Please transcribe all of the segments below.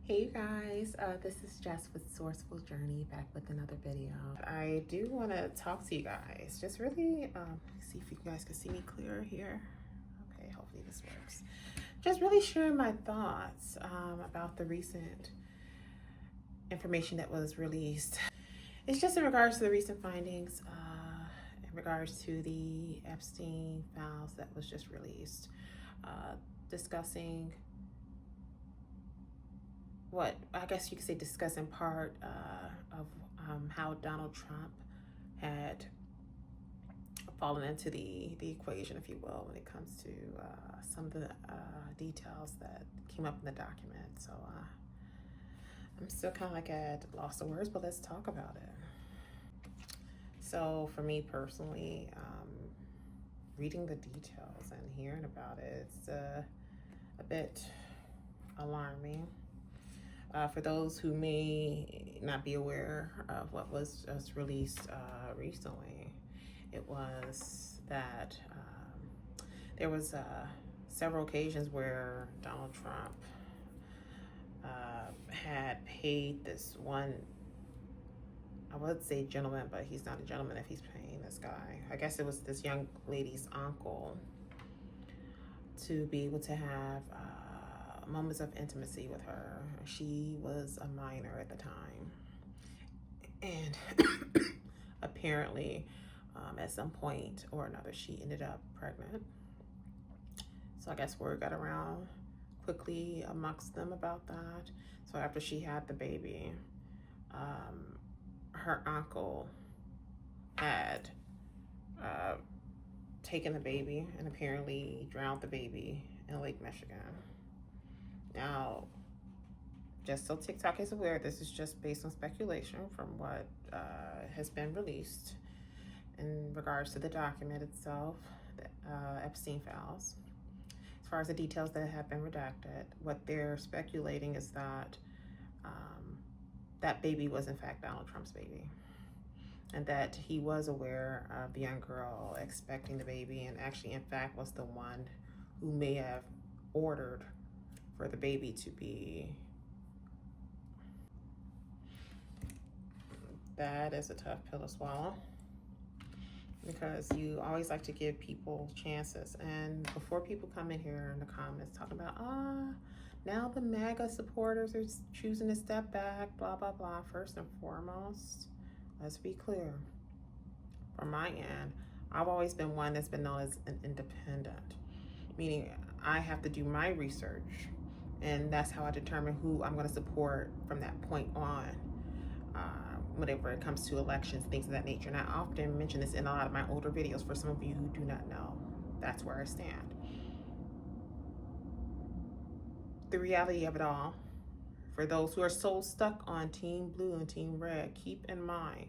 Hey you guys, this is Jess with Sourceful Journey, back with another video. I do want to talk to you guys, just really see if you guys can see me clear here. Okay, hopefully this works. Just really sharing my thoughts about the recent information that was released. It's just in regards to the recent findings in regards to the Epstein files that was just released, discussing what I guess you could say discuss in part of how Donald Trump had fallen into the equation, if you will, when it comes to some of the details that came up in the document. So I'm still kind of like at loss of words, but let's talk about it. So for me personally, reading the details and hearing about it, it's a bit alarming. For those who may not be aware of what was just released recently, it was that there was several occasions where Donald Trump had paid this one, I would say gentleman, but he's not a gentleman if he's paying this guy. I guess it was this young lady's uncle, to be able to have moments of intimacy with her. She was a minor at the time, and apparently at some point or another she ended up pregnant. So I guess word got around quickly amongst them about that. So after she had the baby, her uncle had taken the baby and apparently drowned the baby in Lake Michigan. Now, just so TikTok is aware, this is just based on speculation from what has been released in regards to the document itself, the Epstein files. As far as the details that have been redacted, what they're speculating is that that baby was in fact Donald Trump's baby, and that he was aware of the young girl expecting the baby, and actually in fact was the one who may have ordered for the baby to be. That is a tough pill to swallow, because you always like to give people chances. And before people come in here in the comments talking about, now the MAGA supporters are choosing to step back, blah, blah, blah. First and foremost, let's be clear. From my end, I've always been one that's been known as an independent, meaning I have to do my research, and that's how I determine who I'm going to support from that point on, whenever it comes to elections, things of that nature. And I often mention this in a lot of my older videos for some of you who do not know. That's where I stand. The reality of it all, for those who are so stuck on Team Blue and Team Red, keep in mind,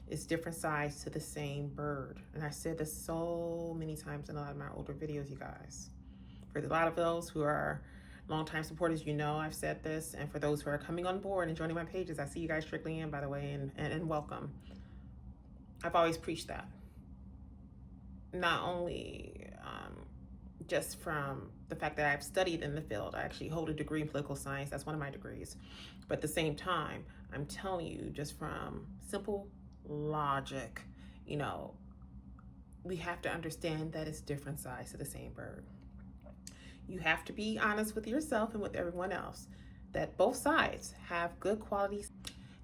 it's different sides to the same bird. And I said this so many times in a lot of my older videos, you guys. For a lot of those who are longtime supporters, you know I've said this. And for those who are coming on board and joining my pages, I see you guys trickling in, by the way, and welcome. I've always preached that. Not only just from the fact that I've studied in the field. I actually hold a degree in political science. That's one of my degrees. But at the same time, I'm telling you, just from simple logic, you know, we have to understand that it's different sides to the same bird. You have to be honest with yourself and with everyone else that both sides have good qualities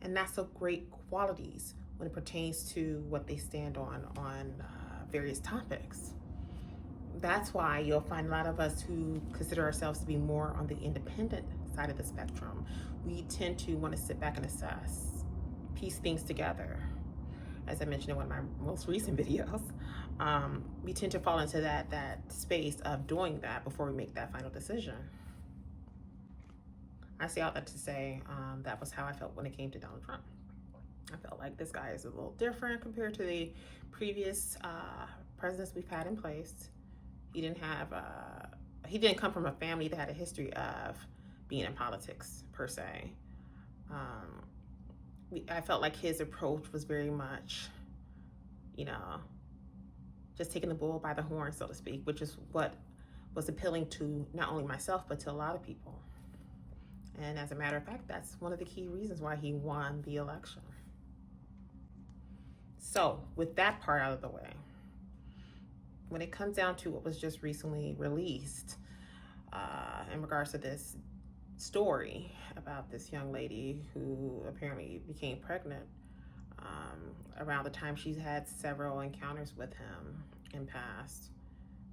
and not so great qualities when it pertains to what they stand on various topics. That's why you'll find a lot of us who consider ourselves to be more on the independent side of the spectrum, we tend to want to sit back and assess, piece things together. As I mentioned in one of my most recent videos, we tend to fall into that space of doing that before we make that final decision. I say all that to say that was how I felt when it came to Donald Trump. I felt like this guy is a little different compared to the previous presidents we've had in place. He didn't come from a family that had a history of being in politics per se. I felt like his approach was very much, you know, just taking the bull by the horn, so to speak, which is what was appealing to not only myself, but to a lot of people. And as a matter of fact, that's one of the key reasons why he won the election. So with that part out of the way, when it comes down to what was just recently released in regards to this story about this young lady who apparently became pregnant around the time she's had several encounters with him in past,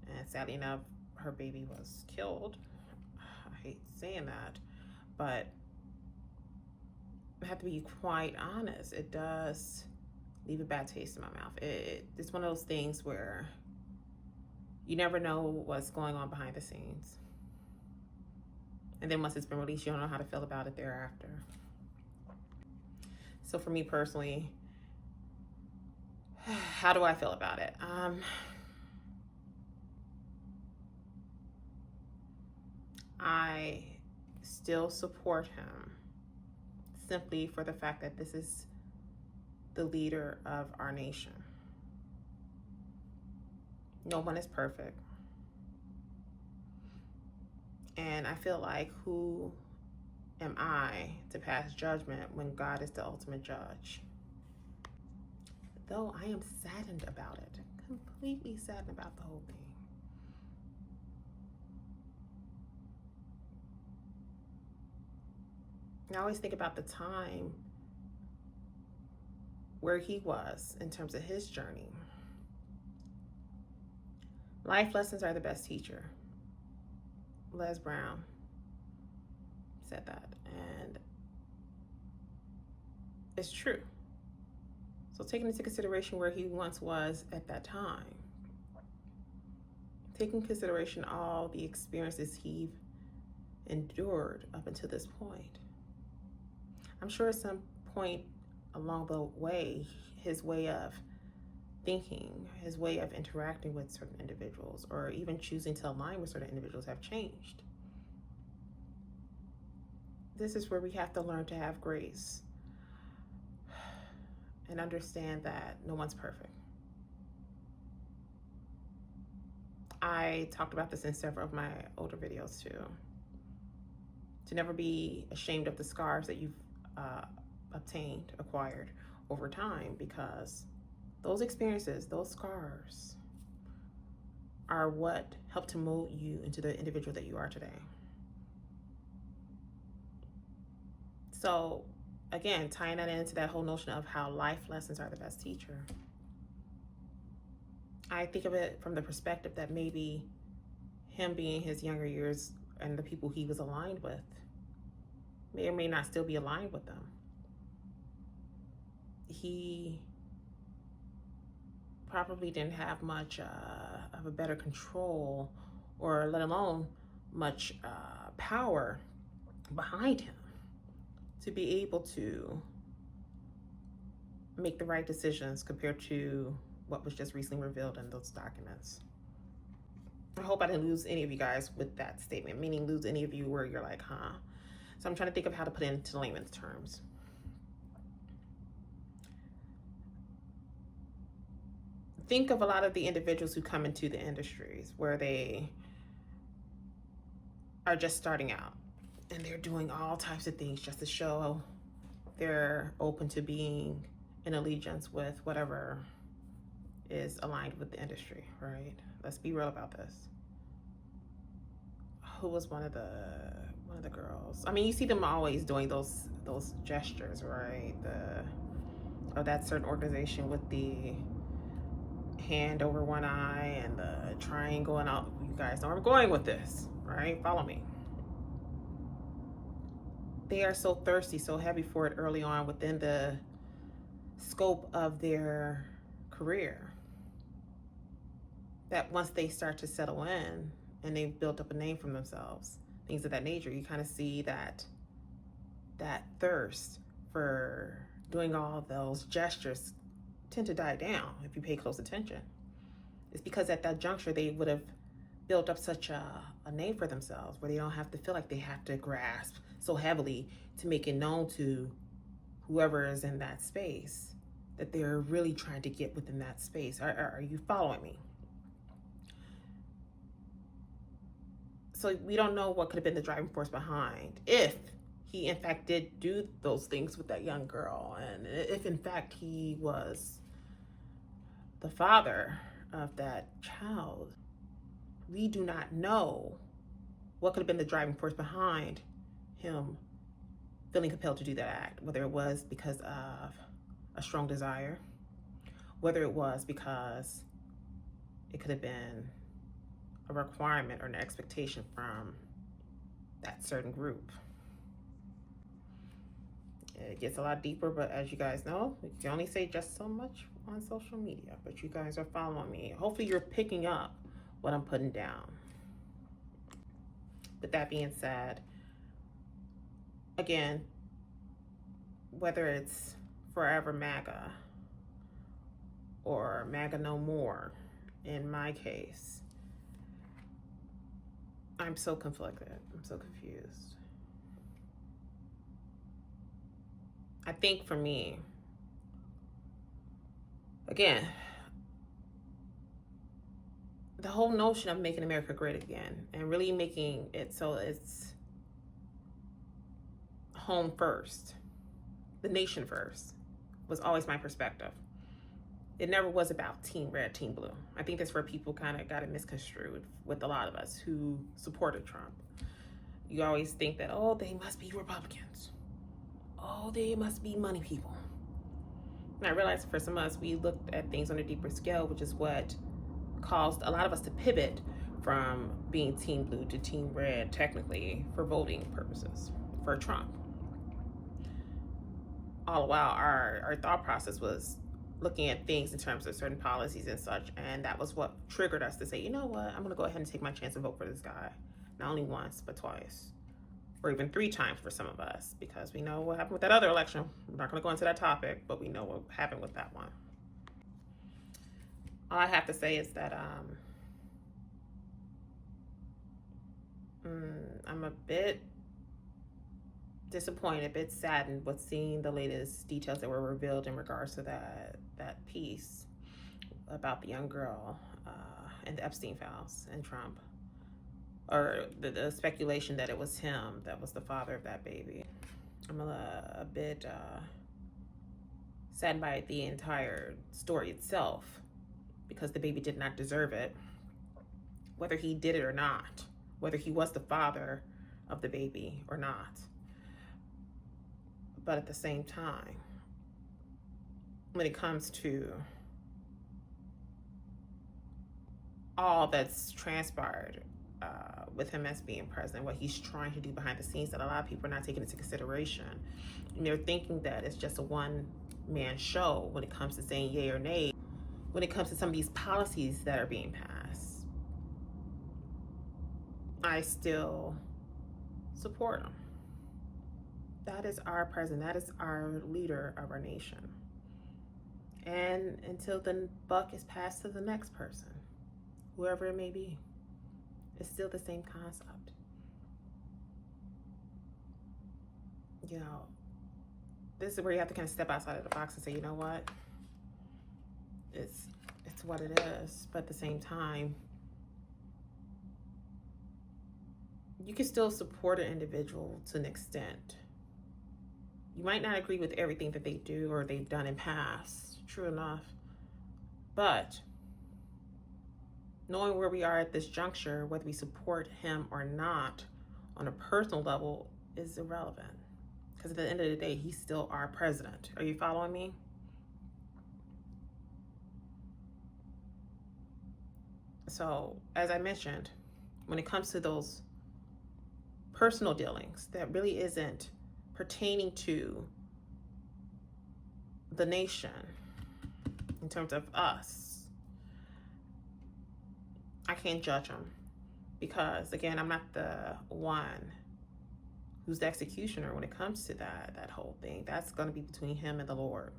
and sadly enough, her baby was killed. I hate saying that, but I have to be quite honest, it does leave a bad taste in my mouth. It's one of those things where you never know what's going on behind the scenes. And then once it's been released, you don't know how to feel about it thereafter. So for me personally, how do I feel about it? I still support him simply for the fact that this is the leader of our nation. No one is perfect. And I feel like, who am I to pass judgment when God is the ultimate judge? Though I am saddened about it, completely saddened about the whole thing. I always think about the time where he was in terms of his journey. Life lessons are the best teacher. Les Brown said that, and it's true. So taking into consideration where he once was at that time, taking into consideration all the experiences he endured up until this point, I'm sure at some point along the way, his way of thinking, his way of interacting with certain individuals, or even choosing to align with certain individuals have changed. This is where we have to learn to have grace and understand that no one's perfect. I talked about this in several of my older videos too. To never be ashamed of the scars that you've acquired over time, because those experiences, those scars, are what helped to mold you into the individual that you are today. So again, tying that into that whole notion of how life lessons are the best teacher, I think of it from the perspective that maybe him being his younger years and the people he was aligned with may or may not still be aligned with them. He probably didn't have much of a better control, or let alone much power behind him to be able to make the right decisions compared to what was just recently revealed in those documents. I hope I didn't lose any of you guys with that statement, meaning lose any of you where you're like, huh? So I'm trying to think of how to put it into layman's terms. Think of a lot of the individuals who come into the industries where they are just starting out and they're doing all types of things just to show they're open to being in allegiance with whatever is aligned with the industry, right? Let's be real about this. Who was one of the girls? I mean, you see them always doing those gestures, right? Of that certain organization with the hand over one eye and the triangle and all. You guys know where I'm going with this, right? Follow me. They are so thirsty, so heavy for it early on within the scope of their career, that once they start to settle in and they've built up a name for themselves, things of that nature, you kind of see that thirst for doing all those gestures tend to die down if you pay close attention. It's because at that juncture they would have built up such a name for themselves where they don't have to feel like they have to grasp so heavily to make it known to whoever is in that space that they're really trying to get within that space. Are you following me? So we don't know what could have been the driving force behind, if he in fact did do those things with that young girl, and if in fact he was the father of that child, we do not know what could have been the driving force behind him feeling compelled to do that act, whether it was because of a strong desire, whether it was because it could have been a requirement or an expectation from that certain group. It gets a lot deeper, but as you guys know, we can only say just so much on social media, but you guys are following me. Hopefully you're picking up what I'm putting down. With that being said, again, whether it's Forever MAGA or MAGA No More, in my case, I'm so conflicted. I'm so confused. I think for me, again, the whole notion of making America great again and really making it so it's home first, the nation first, was always my perspective. It never was about Team Red, Team Blue. I think that's where people kind of got it misconstrued with a lot of us who supported Trump. You always think that, oh, they must be Republicans. Oh, they must be money people. And I realized for some of us, we looked at things on a deeper scale, which is what caused a lot of us to pivot from being Team Blue to Team Red, technically, for voting purposes, for Trump. All the while, our thought process was looking at things in terms of certain policies and such, and that was what triggered us to say, you know what, I'm going to go ahead and take my chance and vote for this guy. Not only once, but twice. Or even 3 times for some of us, because we know what happened with that other election. We're not going to go into that topic, but we know what happened with that one. All I have to say is that I'm a bit disappointed, a bit saddened with seeing the latest details that were revealed in regards to that piece about the young girl and the Epstein files and Trump, or the speculation that it was him that was the father of that baby. I'm a bit saddened by the entire story itself, because the baby did not deserve it, whether he did it or not, whether he was the father of the baby or not. But at the same time, when it comes to all that's transpired with him as being president, what he's trying to do behind the scenes, that a lot of people are not taking into consideration. And they're thinking that it's just a one-man show when it comes to saying yay or nay, when it comes to some of these policies that are being passed. I still support him. That is our president. That is our leader of our nation. And until the buck is passed to the next person, whoever it may be, it's still the same concept. You know, this is where you have to kind of step outside of the box and say, you know what? It's what it is. But at the same time, you can still support an individual to an extent. You might not agree with everything that they do or they've done in past, true enough. But knowing where we are at this juncture, whether we support him or not on a personal level, is irrelevant. Because at the end of the day, he's still our president. Are you following me? So, as I mentioned, when it comes to those personal dealings, that really isn't pertaining to the nation in terms of us, I can't judge him, because again, I'm not the one who's the executioner when it comes to that whole thing. That's going to be between him and the Lord.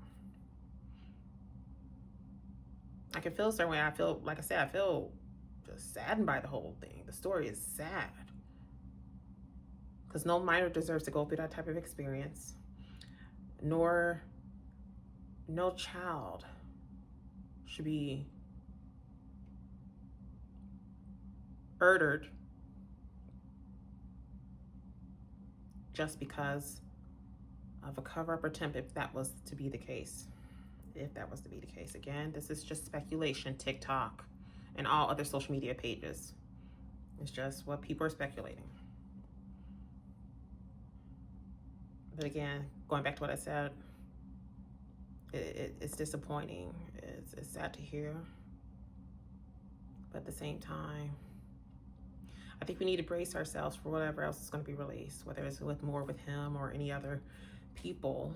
I can feel a certain way. I feel, like I said, I feel just saddened by the whole thing. The story is sad, because no minor deserves to go through that type of experience, nor no child should be murdered just because of a cover-up attempt, if that was to be the case. If that was to be the case. Again, this is just speculation, TikTok, and all other social media pages. It's just what people are speculating. But again, going back to what I said, it's disappointing. It's sad to hear. But at the same time, I think we need to brace ourselves for whatever else is going to be released, whether it's with him or any other people,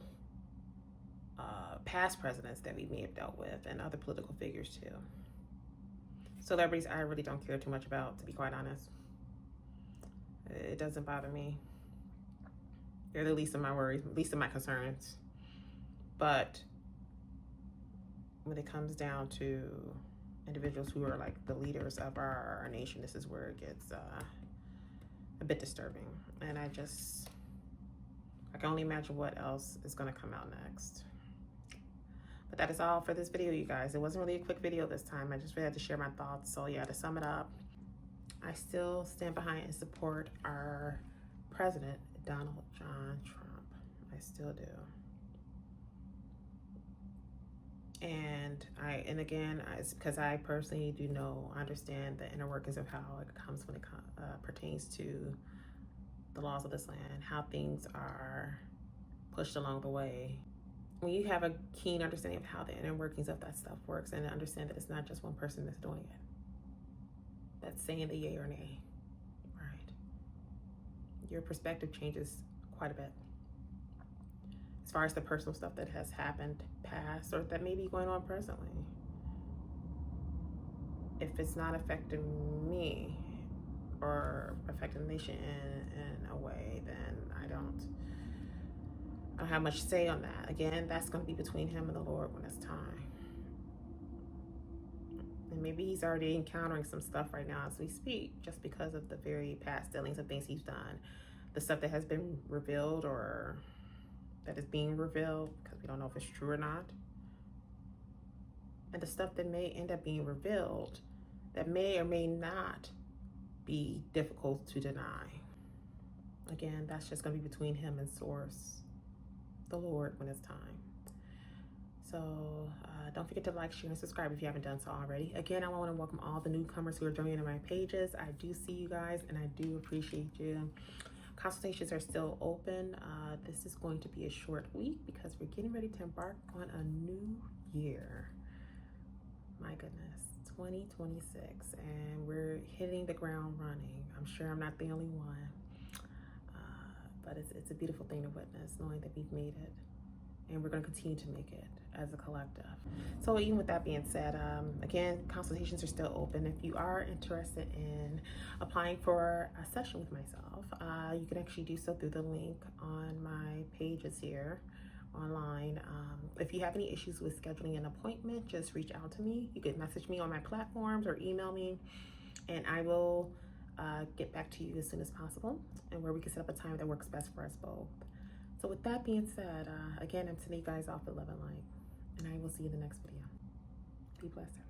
past presidents that we may have dealt with, and other political figures too. Celebrities, I really don't care too much about, to be quite honest. It doesn't bother me. They're the least of my worries, least of my concerns. But when it comes down to individuals who are like the leaders of our nation, this is where it gets a bit disturbing. And I can only imagine what else is going to come out next. But that is all for this video, you guys. It wasn't really a quick video this time. I just really had to share my thoughts. So yeah, to sum it up, I still stand behind and support our president, Donald John Trump. I still do. And again, it's because I personally do understand the inner workings of how it comes when it pertains to the laws of this land, how things are pushed along the way. When you have a keen understanding of how the inner workings of that stuff works, and understand that it's not just one person that's doing it, that's saying the yay or nay, right? Your perspective changes quite a bit. As far as the personal stuff that has happened past or that may be going on presently. If it's not affecting me or affecting the nation in a way, then I don't have much say on that. Again, that's going to be between him and the Lord when it's time. And maybe he's already encountering some stuff right now as we speak, just because of the very past dealings of things he's done. The stuff that has been revealed or that is being revealed, because we don't know if it's true or not. And the stuff that may end up being revealed that may or may not be difficult to deny. Again, that's just going to be between him and Source, the Lord, when it's time. So don't forget to like, share, and subscribe if you haven't done so already. Again, I want to welcome all the newcomers who are joining my pages. I do see you guys, and I do appreciate you. Consultations are still open. This is going to be a short week because we're getting ready to embark on a new year. My goodness, 2026, and we're hitting the ground running. I'm sure I'm not the only one, but it's a beautiful thing to witness, knowing that we've made it, and we're going to continue to make it as a collective. So even with that being said, again, consultations are still open. If you are interested in applying for a session with myself, you can actually do so through the link on my pages here online. If you have any issues with scheduling an appointment, just reach out to me. You can message me on my platforms or email me, and I will get back to you as soon as possible, and where we can set up a time that works best for us both. So with that being said, again, I'm sending you guys off with love and light, and I will see you in the next video. Be blessed.